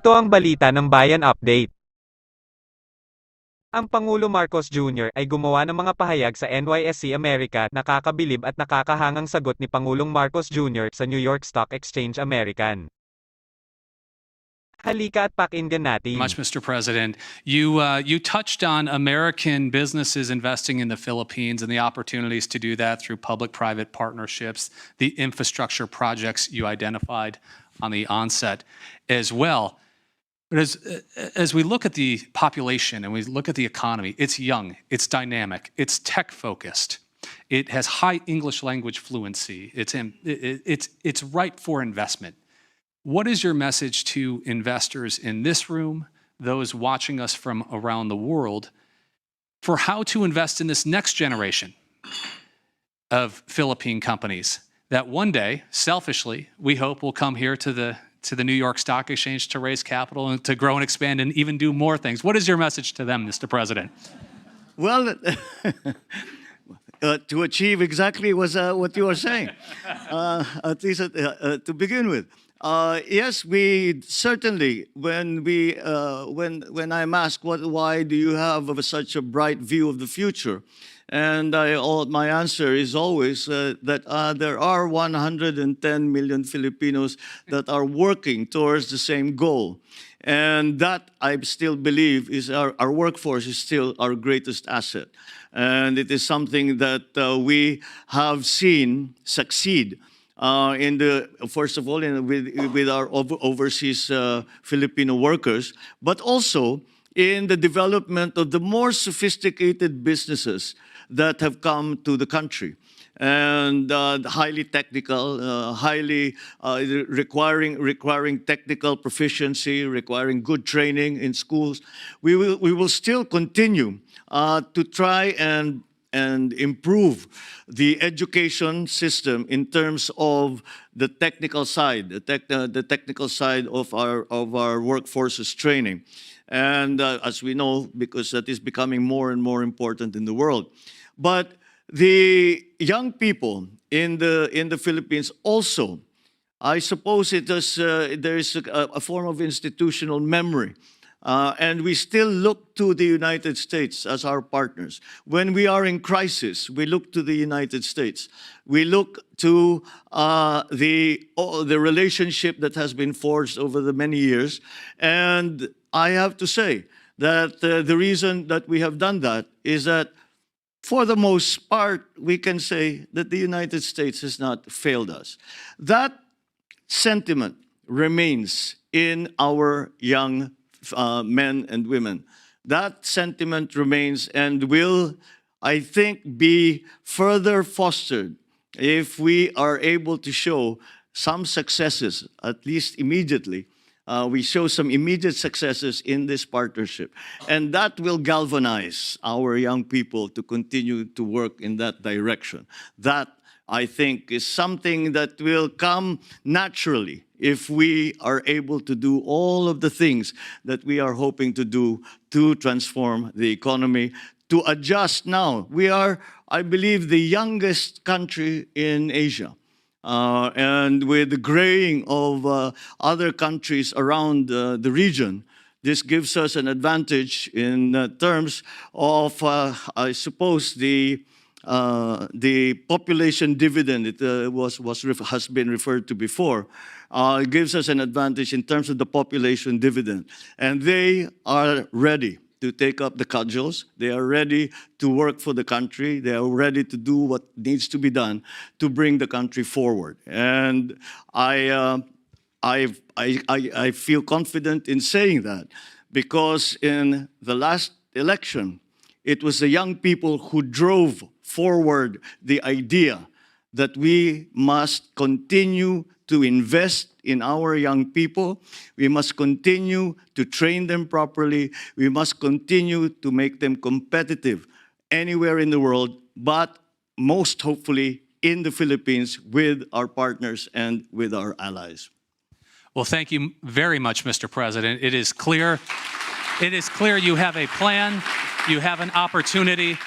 Ito ang balita ng Bayan Update. Ang Pangulo Marcos Jr. ay gumawa ng mga pahayag sa NYSE America, nakakabilib at nakakahangang sagot ni Pangulong Marcos Jr. sa New York Stock Exchange American. Halika at pakinggan natin. Much, Mr. President. You touched on American businesses investing in the Philippines and the opportunities to do that through public-private partnerships, the infrastructure projects you identified on the onset as well. But as we look at the population and we look at the economy, it's young, it's dynamic, it's tech-focused, it has high English language fluency, it's ripe for investment. What is your message to investors in this room, those watching us from around the world, for how to invest in this next generation of Philippine companies that one day, selfishly, we hope will come here to the New York Stock Exchange to raise capital and to grow and expand and even do more things? What is your message to them, Mr. President? Well, to achieve exactly what you are saying, at least to begin with. Yes, we certainly, when I'm asked why do you have such a bright view of the future, and my answer is always that there are 110 million Filipinos that are working towards the same goal. And that, I still believe, is our workforce is still our greatest asset. And it is something that we have seen succeed first of all, with our overseas Filipino workers, but also in the development of the more sophisticated businesses that have come to the country, and highly technical, highly requiring technical proficiency, requiring good training in schools. We will still continue to try and improve the education system in terms of the technical side, the technical side of our workforce's training. And as we know, because that is becoming more and more important in the world. But the young people in the Philippines also, I suppose there is a form of institutional memory. And we still look to the United States as our partners. When we are in crisis, we look to the United States. We look to the relationship that has been forged over the many years. And I have to say that the reason that we have done that is that for the most part, we can say that the United States has not failed us. That sentiment remains in our young men and women. That sentiment remains and will, I think, be further fostered if we are able to show some successes, at least immediately. We show some immediate successes in this partnership. And that will galvanize our young people to continue to work in that direction. That, I think, is something that will come naturally if we are able to do all of the things that we are hoping to do to transform the economy, to adjust now. We are, I believe, the youngest country in Asia. And with the graying of other countries around the region, this gives us an advantage in terms of, I suppose, the population dividend. It has been referred to before. It gives us an advantage in terms of the population dividend, and they are ready to take up the cudgels. They are ready to work for the country. They are ready to do what needs to be done to bring the country forward. And I feel confident in saying that because in the last election, it was the young people who drove forward the idea that we must continue to invest in our young people. We must continue to train them properly. We must continue to make them competitive anywhere in the world, but most hopefully in the Philippines with our partners and with our allies. Well, thank you very much, Mr. President. It is clear you have a plan, you have an opportunity,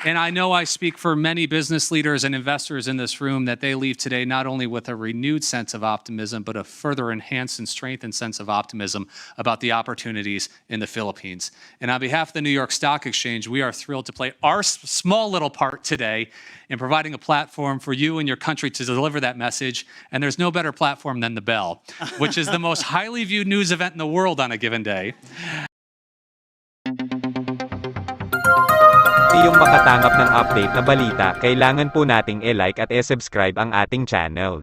And I know I speak for many business leaders and investors in this room that they leave today not only with a renewed sense of optimism, but a further enhanced and strengthened sense of optimism about the opportunities in the Philippines. And on behalf of the New York Stock Exchange, we are thrilled to play our small little part today in providing a platform for you and your country to deliver that message. And there's no better platform than the Bell, which is the most highly viewed news event in the world on a given day. Yung makatanggap ng update na balita, kailangan po nating i-like at i-subscribe ang ating channel.